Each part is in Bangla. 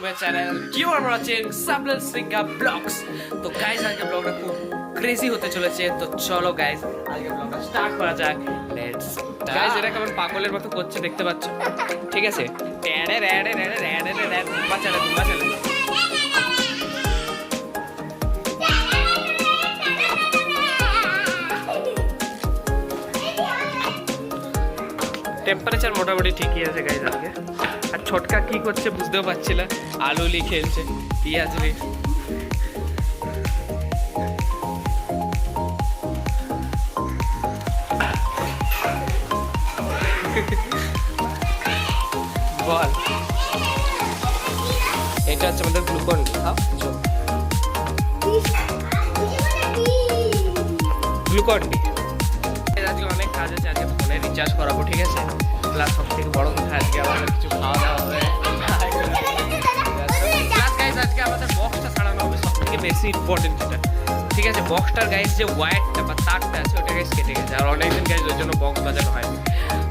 My channel you are watching সাবলেন সিঙ্গা ব্লগস। তো গাইস আজকে ব্লগটা খুব ক্রেজি হতে চলেছে। তো চলো গাইস আজকে ব্লগটা স্টার্ট করা যাক। লেটস গাইস, এটা কেমন পাগলের মতো করছে দেখতে পাচ্ছ, ঠিক আছে? ট্যাড়ে র্যাড়ে র্যাড়ে র্যাড়ে র্যাড়ে ধুমা চালে ধুমা চালে। টেম্পারেচার মোটামুটি ঠিকই আছে গাইস আজকে। আর ছোটকা কি করছে বুঝতেও পারছি না, আলুলি খেলছে পিঁয়াজলি। বল, এটা হচ্ছে আমাদের গ্লুকন ডি। খাও গ্লুকন ডি। আজকে অনেক কাজ আছে, আজকে ফোনে রিচার্জ করাবো, ঠিক আছে? প্লাস সব থেকে বড় কথা আজকে আমাদের কিছু খাওয়া দাওয়া হবে। প্লাস গাইজ আজকে আমাদের বক্সটা ছাড়ানো হবে, সব থেকে বেশি ইম্পর্টেন্ট যেটা, ঠিক আছে? বক্সটার গাইজ যে ওয়্যারটা বা তারটা আছে ওটা গাইজ কেটে গেছে, আর অনেকদিন গাইজ ওই জন্য বক্স বাজানো হয়নি।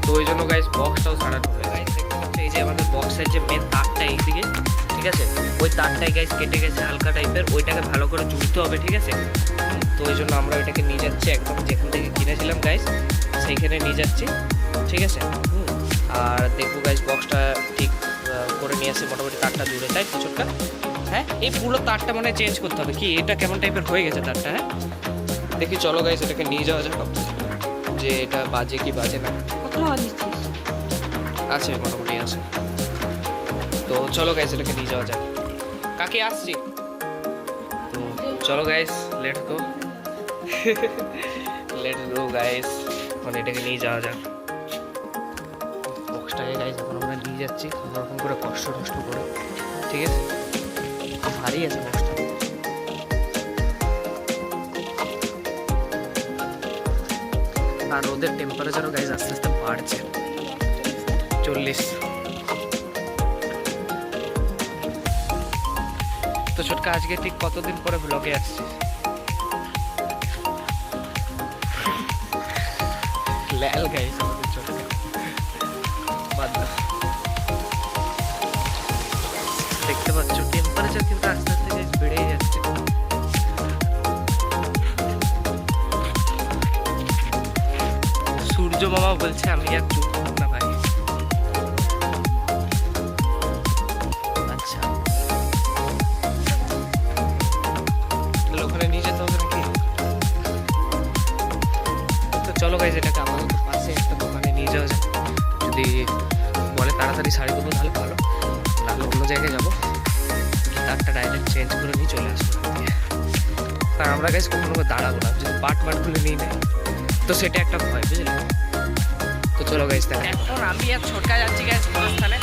তো ওই জন্য গাইজ বক্সটাও ছাড়ানো হবে। গাইজ দেখতে পাচ্ছ এই যে আমাদের বক্সের যে মেন তারটা এইদিকে, ঠিক আছে? ওই তারটাই গাইজ কেটে গেছে হালকা টাইপের, ওইটাকে ভালো করে জুড়তে হবে, ঠিক আছে? তো ওই জন্য আমরা ওইটাকে নিয়ে যাচ্ছি একদম যেখান থেকে কিনেছিলাম গাইজ সেইখানে নিয়ে যাচ্ছি, ঠিক আছে? আর দেখবো গাইজ বক্সটা ঠিক করে নিয়ে আসে, মোটামুটি তারটা জুড়ে, তাই কিছুটা। হ্যাঁ, এই পুরো তারটা মানে চেঞ্জ করতে হবে। কি এটা কেমন টাইপের হয়ে গেছে তারটা? হ্যাঁ দেখি, চলো গাইজ এটাকে নিয়ে যাওয়া যাক, যে এটা বাজে কি বাজে না। আছে মোটামুটি আছে। তো চলো গাইজ এটাকে নিয়ে যাওয়া যাক। কাকে আসছি? তো চলো guys let's go let's go guys, এখন এটাকে নিয়ে যাওয়া যাক। বক্সটাকে গাইজ এখন আমরা নিয়ে যাচ্ছি কোনোরকম করে কষ্ট করে, ঠিক আছে? ভারী আছে বক্সটা। আর রোদের টেম্পারেচারও গাইজ আস্তে আস্তে বাড়ছে, 40। তো ছোটকা আজকে ঠিক কতদিন পরে ব্লগে আসছে? ল্যাল গাইজ আমাদের ছোটকা বাদ দাও। দেখতে পাচ্ছ টেম্পারেচার কিন্তু আস্তে আস্তে গাইজ বেড়েই যাচ্ছে। সূর্য মামা বলছে আমি আর চুপ না ভাই। আচ্ছা ওখানে নিয়ে যেতে হবে নাকি? তো চলো গাইজ এটাকে আমাদের পাশে একটা দোকানে নিয়ে যাওয়া যায়। যদি বলে তাড়াতাড়ি শাড়ি দেবো তাহলে ভালো, নাহলে অন্য জায়গায় যাবো, তারটা ডাইরেক্ট চেঞ্জ করে নিয়ে চলে আসবো। কারণ আমরা গাইজ কখনো দাঁড়াবো না, যদি পাট খুলে নিয়ে নেয় তো সেটা একটা ভয়, বুঝলি? তো চলো গাইজ দেখা। এখন আমি আর ছোটকা যাচ্ছি গাইজ স্থানে,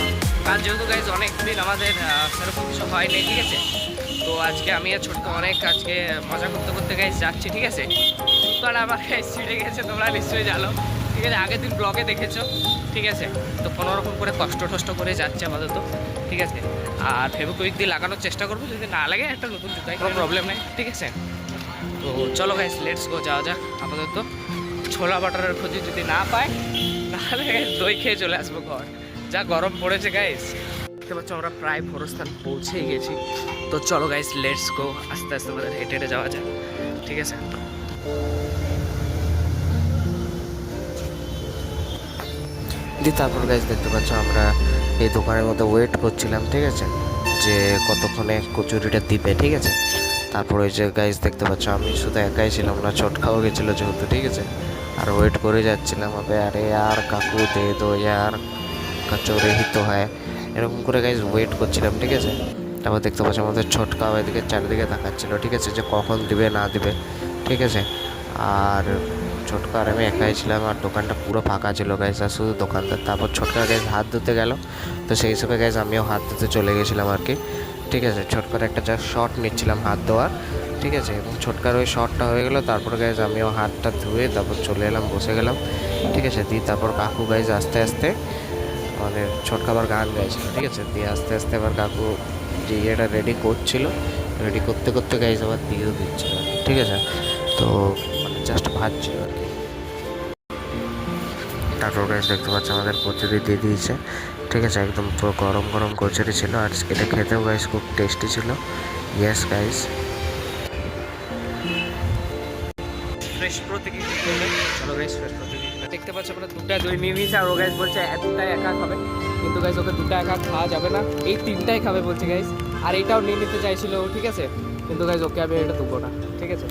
কারণ যেহেতু গাইজ অনেকদিন আমাদের সেরকম কিছু হয়নি, ঠিক আছে? তো আজকে আমি আর ছোটকা অনেক আজকে মজা করতে করতে গাইজ যাচ্ছি, ঠিক আছে? কারণ আমার গাইজ ছিঁড়ে গেছে, তোমরা নিশ্চয়ই জানো, ঠিক আছে? আগের দিন ব্লগে দেখেছো, ঠিক আছে? তো কোনোরকম করে কষ্ট করে যাচ্ছে আমাদের, তো ঠিক আছে? আর ফেভিকুইক দিয়ে লাগানোর চেষ্টা করবো, যদি না লাগে একটা নতুন জুতায় কোনো প্রবলেম নেই, ঠিক আছে? তো চলো গাইজ লেটস গো, যাওয়া যাক। আপাতত ছোলা বাটারের খোঁজে যদি না পাই তাহলে দই খেয়ে চলে আসবো ঘর, যা গরম পড়েছে গাইজ। দেখতে পাচ্ছ আমরা প্রায় ভোরস্থান পৌঁছেই গেছি। তো চলো গাইজ লেটস গো, আস্তে আস্তে আমাদের হেঁটে হেঁটে যাওয়া যায়, ঠিক আছে? তারপর গাইজ দেখতে পাচ্ছ আমরা এই দোকানের মধ্যে ওয়েট করছিলাম, ঠিক আছে? যে কতক্ষণে কচুরিটা দিবে, ঠিক আছে? তারপর ওই যে গাইজ দেখতে পাচ্ছ আমি শুধু একাই ছিলাম না, ছোটকাও গেছিলো যেহেতু, ঠিক আছে? আর ওয়েট করে যাচ্ছিলাম, আরে আর কাকু দে দো ইয়ার, কচুরি হি তো হয়, এরকম করে গাইজ ওয়েট করছিলাম, ঠিক আছে? তারপর দেখতে পাচ্ছ আমাদের ছোটকাও এদিকে চারিদিকে তাকাচ্ছিলো, ঠিক আছে? যে কখন দিবে না দিবে, ঠিক আছে? আর ছোটকা আর আমি একাই ছিলাম, আর দোকানটা পুরো ফাঁকা ছিল গাইজ, আর শুধু দোকানদার। তারপর ছোটকা গাইজ হাত ধুতে গেল, তো সেই হিসেবে গাইজ আমিও হাত ধুতে চলে গেছিলাম আর কি, ঠিক আছে? ছোটকার একটা যা শর্ট নিচ্ছিলাম হাত ধোয়ার, ঠিক আছে? এবং ছোটকার ওই শর্টটা হয়ে গেলো, তারপর গাইজ আমিও হাতটা ধুয়ে তারপর চলে এলাম, বসে গেলাম, ঠিক আছে? দিয়ে তারপর কাকু গাইজ আস্তে আস্তে মানে ছোটকা আবার গান গাইছিল, ঠিক আছে? দিয়ে আস্তে আস্তে আবার কাকু যে ইয়েটা রেডি করছিল, রেডি করতে করতে গাইজ আবার দিয়েও দিচ্ছিল, ঠিক আছে? তো মানে জাস্ট ভাজছিল আর কি। তারপর গাইস দেখতে পাচ্ছ আমাদের কচুরি দিয়ে দিয়েছে, ঠিক আছে, একদম পুরো গরম গরম কচুরি ছিল, আর এটা খেতেও গাইস খুব টেস্টি ছিল। ইয়েস গাইস, ফ্রেশ প্রতীকী চলো গাইস, ফ্রেশ প্রতীকী দেখতে পাচ্ছ আমরা দুটা দই নিয়ে নিয়েছি, আর ও গাইস বলছে দুটাই একা খাবে, কিন্তু গাইস ওকে দুটা একা খাওয়া যাবে না, এই তিনটাই খাবে বলছে গাইস। আর এইটাও নিয়ে নিতে চাইছিল, ঠিক আছে, কিন্তু গাইস ওকে আমি এটা দেবো না, ঠিক আছে।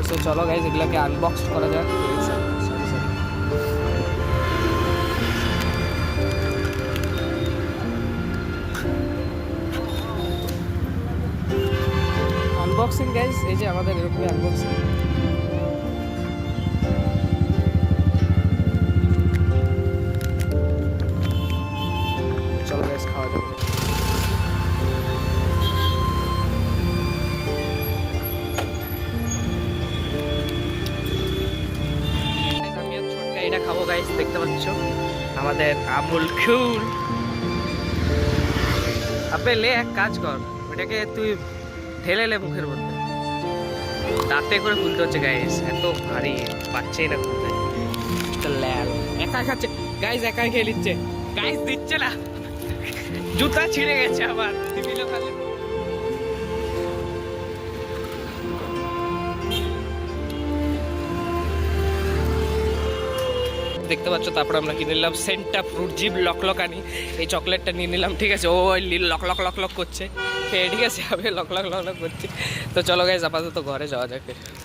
তো চলো গাইস এগুলোকে আনবক্স করা যাক। আনবক্সিং গাইস, এই যে আমাদের এরকমই আনবক্সিং। চলো গাইস খাওয়া যাবে। আমি আর ছোটকা এটা খাবো গাইস, দেখতে পাচ্ছ আমাদের আমুল কুল। আবে লে এক কাজ কর, ওটাকে তুই ঢেলে লে মুখের মধ্যে, দাঁতে করে খুলতে হচ্ছে গাইস, এত ভারী পাচ্ছেই না খুলতে। একা খাচ্ছে গাইস, একাই খেয়ে নিচ্ছে গাইস, দিচ্ছে না, জুতা ছিঁড়ে গেছে আবার দিবিলো খালি। দেখতে পাচ্ছ তারপর আমরা কিনে নিলাম সেন্টা ফ্রুট জিপ লকলকানি, এই চকলেটটা নিয়ে নিলাম, ঠিক আছে। ও লক লক লক লক করছে খেয়ে, ঠিক আছে, আমি লক লক লক লক করছি। তো চলো গাইস আপাতত ঘরে যাওয়া যাক,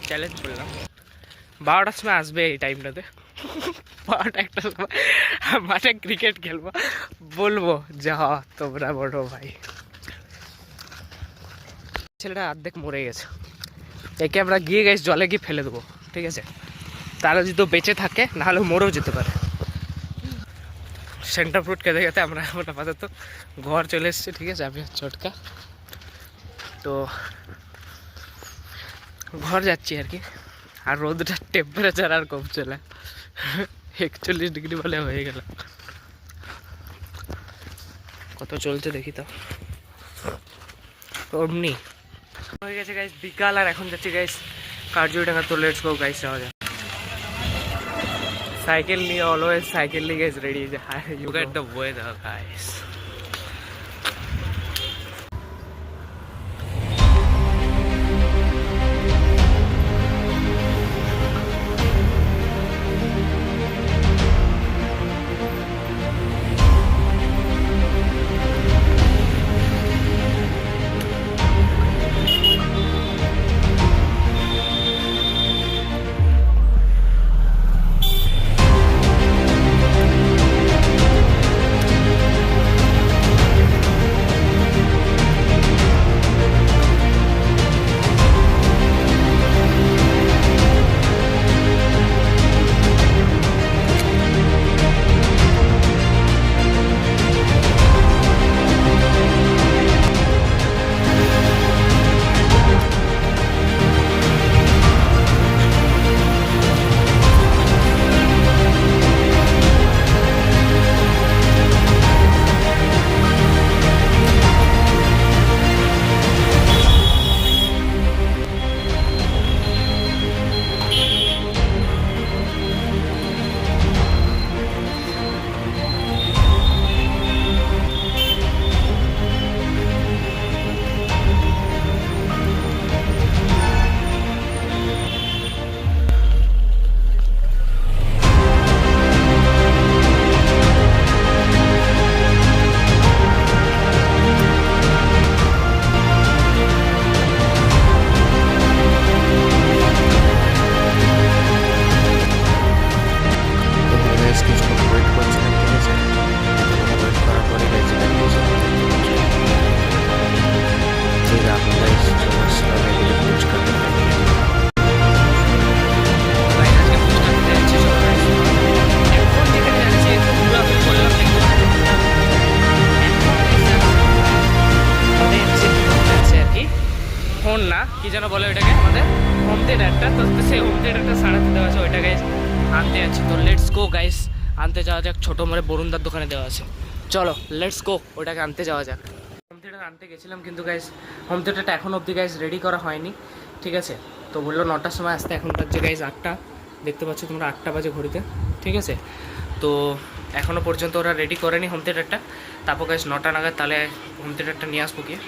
চ্যালেঞ্জ করলাম 12টার সময় আসবে এই টাইমটাতে, 12টা একটা সময় মাঠে ক্রিকেট খেলবো, বলবো যা তোমরা বড় ভাই। ছেলেটা অর্ধেক মরে গেছে, একে আমরা গিয়ে গাইস জলে গিয়ে ফেলে দেবো, ঠিক আছে, তারা যদি বেঁচে থাকে নাহলে মরেও যেতে পারে। সেন্টার ফ্রুট খেতে খেতে আমরা আপাতত ঘর চলে এসেছি, ঠিক আছে, আমি ছোটকা তো ঘর যাচ্ছি আর কি। আর রোদটার টেম্পারেচার আর কমছে না, 41 ডিগ্রি বলে হয়ে গেল। কত চলছে দেখি তো, অমনি হয়ে গেছে গাইস বিকাল, আর এখন যাচ্ছি গাইস কার্যডাঙ্গা। তো লেটস গো গাইস, যাওয়া যায়। সাইকেল নিয়ে, অলওয়েজ সাইকেল নিয়ে guys ready. Look at the weather guys. কি যেন বলে ওইটাকে, আমাদের হোম থিয়েটারটা, তো সেই হোম থিয়েটারটা সারাতে দেওয়া আছে, ওইটাকে আনতে যাচ্ছি। তো লেটস গো গাইস, আনতে যাওয়া যাক। ছোটো মোড়ে বরুণদার দোকানে দেওয়া আছে, চলো লেটস গো ওইটাকে আনতে যাওয়া যাক। হোম থিয়েটার আনতে গেছিলাম, কিন্তু গাইস হোম থিয়েটারটা এখনও অবধি গাইস রেডি করা হয়নি, ঠিক আছে। তো বললো 9টার সময় আসতে, এখন বাজছে গাইস 8টা, দেখতে পাচ্ছ তোমরা 8টা বাজে ঘড়িতে, ঠিক আছে। তো এখনও পর্যন্ত ওরা রেডি করেনি হোম থিয়েটারটা। তারপর গাইস 9টা নাগাদ তাহলে হোম থিয়েটারটা নিয়ে আসবো গিয়ে।